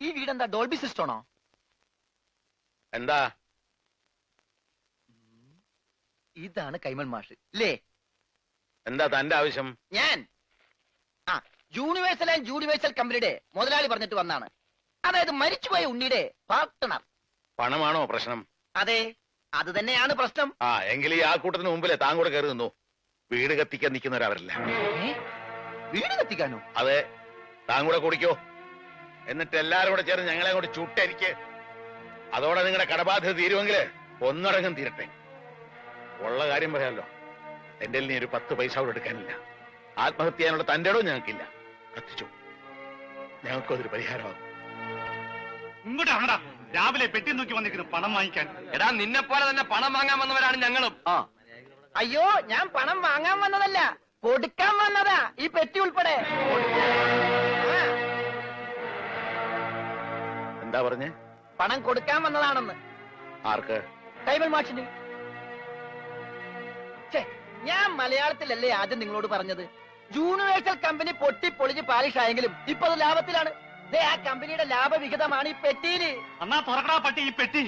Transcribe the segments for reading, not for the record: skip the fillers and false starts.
ഈ വീടെന്താ ഡോൾബി സിസ്റ്റമാണോ? എന്താ? ഇതാണ് കൈമൾ മാഷ് അല്ലേ? എന്താ തന്റെ ആവശ്യം? ഞാൻ യൂണിവേഴ്സൽ ആൻഡ് യൂണിവേഴ്സൽ കമ്പനിയുടെ മുതലാളി പറഞ്ഞിട്ട് വന്നാണ്. അതായത് മരിച്ചുപോയ ഉണ്ണിയുടെ പാർട്ട്ണർ. പണമാണോ പ്രശ്നം? അതെ, അത് തന്നെയാണ് പ്രശ്നം. എങ്കിൽ ഈ ആൾക്കൂട്ടത്തിന് മുമ്പിലെ താൻ കൂടെ കയറി നിന്നു. വീട് കത്തിക്കാൻ നിൽക്കുന്നവരവരില്ല. വീട് കത്തിക്കാനോ? അതെ, താൻ കൂടെ കുടിക്കോ. എന്നിട്ട് എല്ലാരും കൂടെ ചേർന്ന് ഞങ്ങളെ കൂടെ ചുട്ടരിക്ക്. അതോടെ നിങ്ങളുടെ കടബാധ്യത തീരുമെങ്കിൽ ഒന്നടങ്കം തീരട്ടെ. ഉള്ള കാര്യം പറയാമല്ലോ, എന്റെ നീ ഒരു 10 പൈസ കൂടെ എടുക്കാനില്ല. ആത്മഹത്യ ചെയ്യാനുള്ള തന്റെ ഇടവും ഞങ്ങൾക്കില്ല. കത്തിച്ചു, ഞങ്ങൾക്കും അതൊരു പരിഹാരമാകും. ഇങ്ങോട്ടാണടാ രാവിലെ പെട്ടി നോക്കി വന്നിരിക്കുന്നു പണം വാങ്ങിക്കാൻ. എടാ, നിന്നെ പോലെ തന്നെ പണം വാങ്ങാൻ വന്നവരാണ് ഞങ്ങളും. അയ്യോ, ഞാൻ പണം വാങ്ങാൻ വന്നതല്ല, കൊടുക്കാൻ വന്നതാ. ഈ പെട്ടി ഉൾപ്പെടെ. എന്താ പറഞ്ഞേ? പണം കൊടുക്കാൻ വന്നതാണെന്ന്. ആർക്ക്? കൈമൾ മാഷിന്. ഞാൻ മലയാളത്തിലല്ലേ ആദ്യം നിങ്ങളോട് പറഞ്ഞത്? യൂണിവേഴ്സൽ കമ്പനി പൊട്ടിപ്പൊളിഞ്ഞ് പാലിഷ് ആയെങ്കിലും ഇപ്പൊ അത് ലാഭത്തിലാണ്. ആ കമ്പനിയുടെ ലാഭവിഹിതമാണ് ഈ പെട്ടിയില്. അന്നാ തുറക്കടാ പട്ടി ഈ പെട്ടി.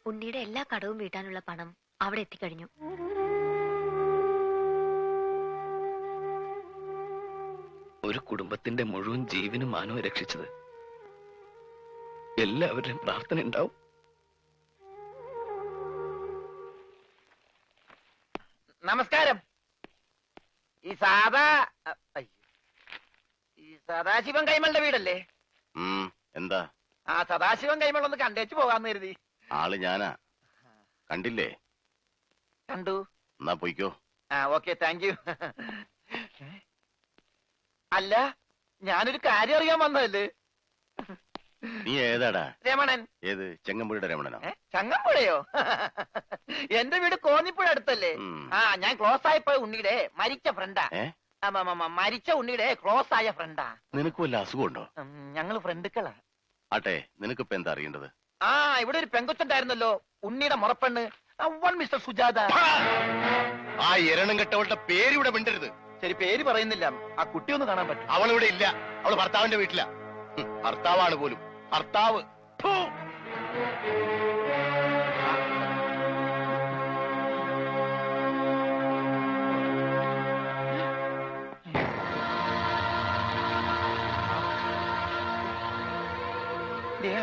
ഉണ്ണിയുടെ എല്ലാ കടവും വീട്ടാനുള്ള പണം അവിടെ എത്തിക്കഴിഞ്ഞു. ഒരു കുടുംബത്തിന്റെ മുഴുവൻ ജീവനും മാനവും രക്ഷിച്ചത് എല്ലാവരുടെയും പ്രാർത്ഥന ഉണ്ടാവും. നമസ്കാരം. ഈ സദാശിവൻ കൈമളുടെ വീടല്ലേ? എന്താ? സദാശിവൻ കൈമൾ ഒന്ന് കണ്ടേച്ചു പോകാന്ന് കരുതി. ആള് ഞാനാ. കണ്ടില്ലേ? കണ്ടു. എന്നാ പോയിക്കോ. Okay, thank you. അല്ല, ഞാനൊരു കാര്യം അറിയാൻ വന്നതല്ലേ. നീ ഏതാടാ? രമണൻ. ഏത്? ചെങ്ങമ്പുഴയുടെ രമണനോ? ചങ്ങമ്പുഴയോ? എന്റെ വീട് കോന്നിപ്പുഴ അടുത്തല്ലേ. ഞാൻ ക്ലോസ് ആയപ്പോ ഉണ്ണിയുടെ മരിച്ച ഫ്രണ്ടാ. മരിച്ച ഉണ്ണിയുടെ ക്ലോസ് ആയ ഫ്രണ്ടാ. നിനക്ക് വല്ല അസുഖമുണ്ടോ? ഞങ്ങള് ഫ്രണ്ടുക്കളാ. ആട്ടെ, നിനക്കിപ്പോ എന്താ അറിയേണ്ടത്? ഇവിടെ ഒരു പെങ്കൊച്ചുണ്ടായിരുന്നല്ലോ, ഉണ്ണിയുടെ മുറപ്പെണ്ണ്, മിസ്റ്റർ സുജാത. ആ എരണം കെട്ടവളുടെ പേരിവിടെ മിണ്ടരുത്. ശരി, പേര് പറയുന്നില്ല. ആ കുട്ടി ഒന്ന് കാണാൻ പറ്റും? അവളിവിടെ ഇല്ല. അവള് ഭർത്താവിന്റെ വീട്ടിലാ. ഭർത്താവാണ് പോലും. ഭർത്താവ്.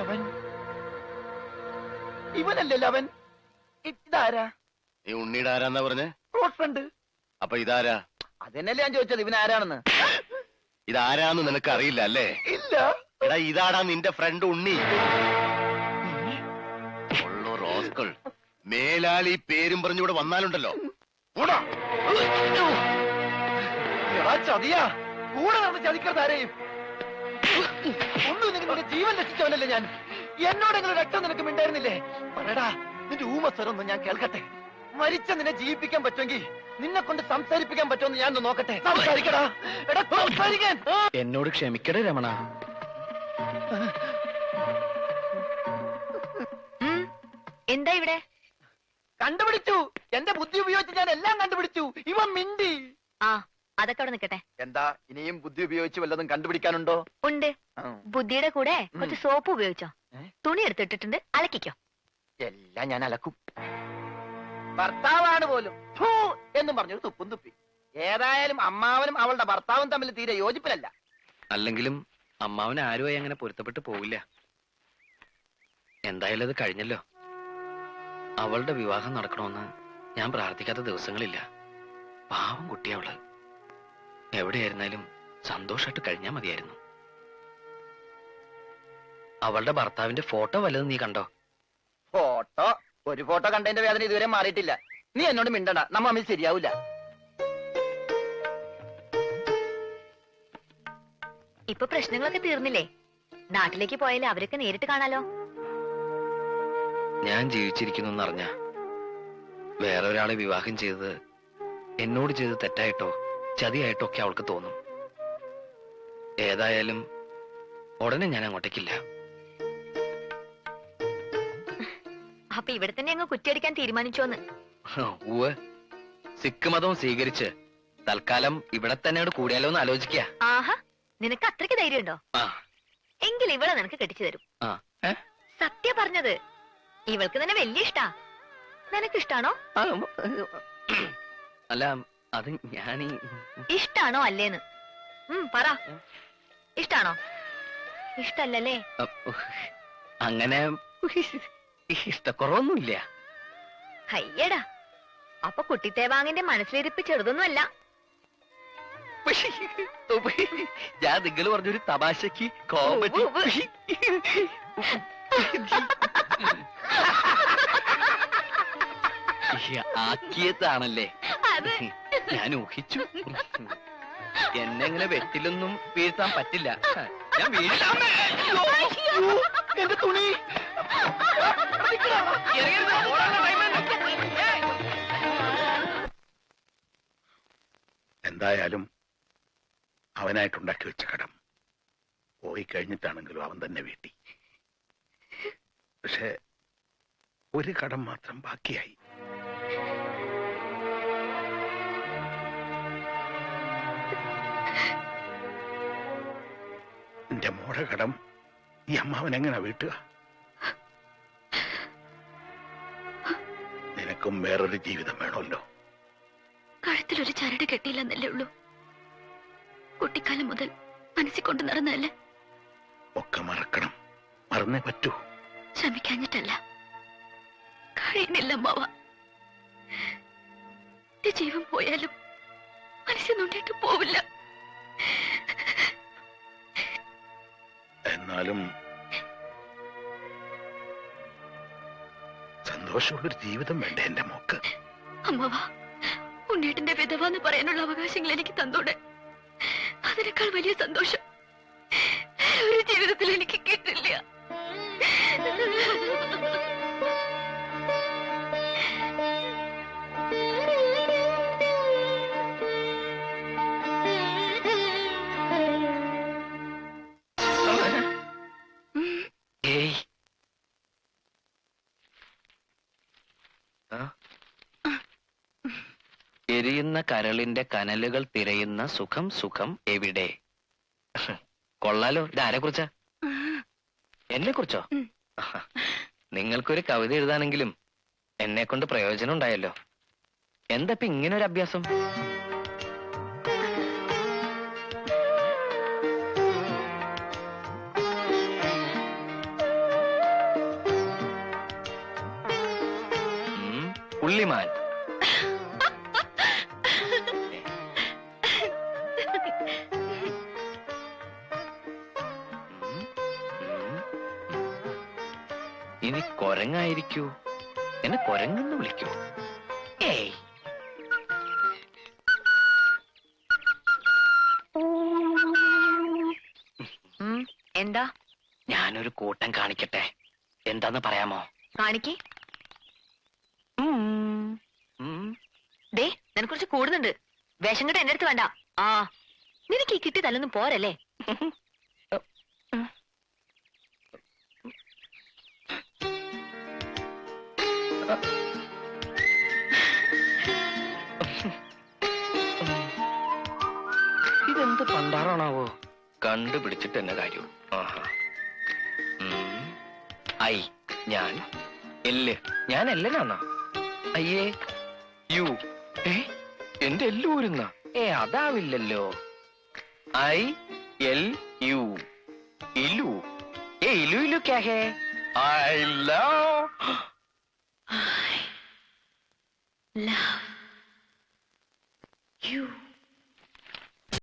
അവൻ ഇവനല്ലല്ലോ. അവൻ ഇതാരാ? ഈ ഉണ്ണിയുടെ ആരാന്നാ പറഞ്ഞേ? Close friend. അപ്പൊ ഇതാരാ? അതെന്നല്ലേ ഞാൻ ചോദിച്ചത്, ഇവനാരാണെന്ന്. ഇതാരാന്ന് നിനക്ക് അറിയില്ല അല്ലേ? ഇല്ല. എടാ, ഇതാടാ നിന്റെ ഫ്രണ്ട് ഉണ്ണി. റോസ്കൾ മേലാൽ ഈ പേരും പറഞ്ഞിവിടെ വന്നാലുണ്ടല്ലോ. ചതിയാ. കൂടെ നടന്ന് ചതിക്കാരെയും ഒന്നും നിങ്ങളുടെ ജീവൻ രക്ഷിച്ചവനല്ലേ ഞാൻ. എന്നോടെങ്കിലും രക്തം നിനക്ക് മിണ്ടായിരുന്നില്ലേ? പറയടാ, നിന്റെ ഊമസ്വരൊന്നും ഞാൻ കേൾക്കട്ടെ. മരിച്ച നിന്നെ ജീവിപ്പിക്കാൻ പറ്റുമെങ്കിൽ നിന്നെ കൊണ്ട് സംസാരിപ്പിക്കാൻ പറ്റുമെന്ന് ഞാൻ നോക്കട്ടെ. സംസാരിക്കടാ. എടാ, സംസാരിക്കാൻ. എന്നോട് ക്ഷമിക്കടേ രമണ. എന്താ ഇവിടെ? കണ്ടുപിടിച്ചു. എന്റെ ബുദ്ധി ഉപയോഗിച്ച് ഞാൻ എല്ലാം കണ്ടുപിടിച്ചു. ഇവൻ മിണ്ടി. അതൊക്കെ അവിടെ നിൽക്കട്ടെ. എന്താ, ഇനിയും ബുദ്ധി ഉപയോഗിച്ച് വല്ലതും കണ്ടുപിടിക്കാനുണ്ടോ? ഉണ്ട്. ബുദ്ധിയുടെ കൂടെ കുറച്ച് സോപ്പ് ഉപയോഗിച്ചോ. തുണി എടുത്തിട്ടിട്ടുണ്ട്, അലക്കിക്കോ. എല്ലാം ഞാൻ അലക്കും. ഭർത്താവാണ് പോലും എന്നും പറഞ്ഞൊരു തുപ്പും തുപ്പി. ഏതായാലും അമ്മാവനും അവളുടെ ഭർത്താവും തമ്മിൽ തീരെ യോജിപ്പിലല്ല. അല്ലെങ്കിലും അമ്മാവന് ആരുമായി അങ്ങനെ പൊരുത്തപ്പെട്ട് പോവില്ല. എന്തായാലും അത് കഴിഞ്ഞല്ലോ. അവളുടെ വിവാഹം നടക്കണമെന്ന് ഞാൻ പ്രാർത്ഥിക്കാത്ത ദിവസങ്ങളില്ല. പാവം കുട്ടിയവള്. എവിടെയായിരുന്നാലും സന്തോഷമായിട്ട് കഴിഞ്ഞാ മതിയായിരുന്നു. അവളുടെ ഭർത്താവിന്റെ ഫോട്ടോ വല്ലതും നീ കണ്ടോ? ഫോട്ടോ? ഒരു ഫോട്ടോ കണ്ടതിന്റെ വേദന ഇതുവരെ മാറിയിട്ടില്ല. നീ എന്നോട് മിണ്ടണ്ട, നമ്മ തമ്മിൽ ശരിയാവൂല. ഇപ്പൊ പ്രശ്നങ്ങളൊക്കെ തീർന്നില്ലേ? നാട്ടിലേക്ക് പോയാലേ അവരൊക്കെ നേരിട്ട് കാണാലോ. ഞാൻ ജീവിച്ചിരിക്കുന്നു എന്നറിഞ്ഞ വേറെ ഒരാളെ വിവാഹം ചെയ്തത് എന്നോട് ചെയ്ത് തെറ്റായിട്ടോ ചതിയായിട്ടോ ഒക്കെ അവൾക്ക് തോന്നും. ഏതായാലും ഉടനെ ഞാൻ അങ്ങോട്ടേക്കില്ല. അപ്പൊ ഇവിടെ തന്നെ അങ്ങ് കുറ്റിയടിക്കാൻ തീരുമാനിച്ചോന്ന്? ഉവ്വ്, സിഖ് മതവും സ്വീകരിച്ച് തൽക്കാലം ഇവിടെ തന്നെ കൂടിയാലോ എന്ന് ആലോചിക്കുക. ആഹാ, നിനക്ക് അത്രയ്ക്ക് ധൈര്യമുണ്ടോ? എങ്കിൽ ഇവളെ നിനക്ക് കെട്ടിച്ചു തരും. സത്യം പറഞ്ഞത്, ഇവൾക്ക് തന്നെ വലിയ ഇഷ്ടാ. നിനക്ക് ഇഷ്ടാണോ? അല്ല, അത് ഞാനീ ഇഷ്ടാണോ അല്ലേന്ന് പറ. ഇഷ്ടാണോ? ഇഷ്ടല്ലേ? അങ്ങനെ ഇഷ്ടക്കുറവൊന്നുമില്ല. അയ്യടാ, അപ്പൊ കുട്ടിത്തേവാങ്ങിന്റെ മനസ്സിലിരിപ്പ് ചെറുതൊന്നുമല്ല. ഞാൻ നിങ്ങൾ പറഞ്ഞൊരു തമാശക്ക് കോമഡി ആക്കിയതാണല്ലേ ഞാൻ ഊഹിച്ചു. എന്നെ ഇങ്ങനെ വെട്ടിലൊന്നും വീഴ്ത്താൻ പറ്റില്ല. ഞാൻ എന്റെ തുണി എന്തായാലും അവനായിട്ടുണ്ടാക്കി വെച്ച കടം പോയി കഴിഞ്ഞിട്ടാണെങ്കിലും അവൻ തന്നെ വീട്ടി. പക്ഷെ ഒരു കടം മാത്രം ബാക്കിയായി. എന്റെ മോടെ കടം ഈ അമ്മാവൻ എങ്ങനെ വീട്ടുക? നിനക്കും വേറൊരു ജീവിതം വേണമല്ലോ. കഴുത്തിലൊരു ചരട് കെട്ടിയില്ലെന്നല്ലേ ഉള്ളൂ. കുട്ടിക്കാലം മുതൽ മനസ്സിൽ കൊണ്ടു നടന്നതല്ലേ. ഒക്കെ മറക്കണം, മറന്നേ പറ്റൂ. ശ്രമിക്കാഞ്ഞിട്ടല്ല, കഴിയുന്നില്ല അമ്മാവ. എന്റെ ജീവൻ പോയാലും മനസ്സിൽ നോണ്ടിട്ട് പോവില്ല. എന്നാലും സന്തോഷമുള്ളൊരു ജീവിതം വേണ്ടേ എന്റെ മോക്ക്? അമ്മാവ, ഉണ്ണേട്ടന്റെ വിധവ എന്ന് പറയാനുള്ള അവകാശങ്ങൾ എനിക്ക് തന്നോടെ. അതിനേക്കാൾ വലിയ സന്തോഷം ഒരു ജീവിതത്തിൽ എനിക്ക് കിട്ടില്ല. എരിയുന്ന കരളിന്റെ കനലുകൾ തിരയുന്ന സുഖം സുഖം എവിടെ? കൊള്ളാലോ. ഇതാരെ കുറിച്ചാ? എന്നെ കുറിച്ചോ? നിങ്ങൾക്കൊരു കവിത എഴുതാനെങ്കിലും എന്നെ കൊണ്ട് പ്രയോജനം ഉണ്ടായല്ലോ. എന്തപ്പ ഇങ്ങനൊരു അഭ്യാസം? പുള്ളിമാൻ. ഇനി കൊരങ്ങായിരിക്കൂ. എന്നെ കൊരങ്ങെന്ന് വിളിക്കൂ. ഏയ്, എന്താ? ഞാനൊരു കൂട്ടം കാണിക്കട്ടെ. എന്താന്ന് പറയാമോ? കാണിക്ക്. ദേ, നിനക്ക് കുറച്ച് കൂടുന്നുണ്ട്. വേഷം കെട്ട് എന്റെ അടുത്ത് വേണ്ട. ആ, നിനക്ക് ഈ കിട്ടി തല്ലൊന്നും പോരല്ലേ? ഇതെന്ത് പണ്ടാറാണാവോ? കണ്ടുപിടിച്ചിട്ട് എന്നെ കാര്യവും. ഐ ഞാൻ, എല്ല് ഞാൻ എല്ലനാണോ? അയ്യേ യു. എന്റെ എല്ല് ഊരുന്ന? അതാവില്ലല്ലോ. I L you. ഇലു. ഇലു ഇലു ക്യാ ഹേ? I love you.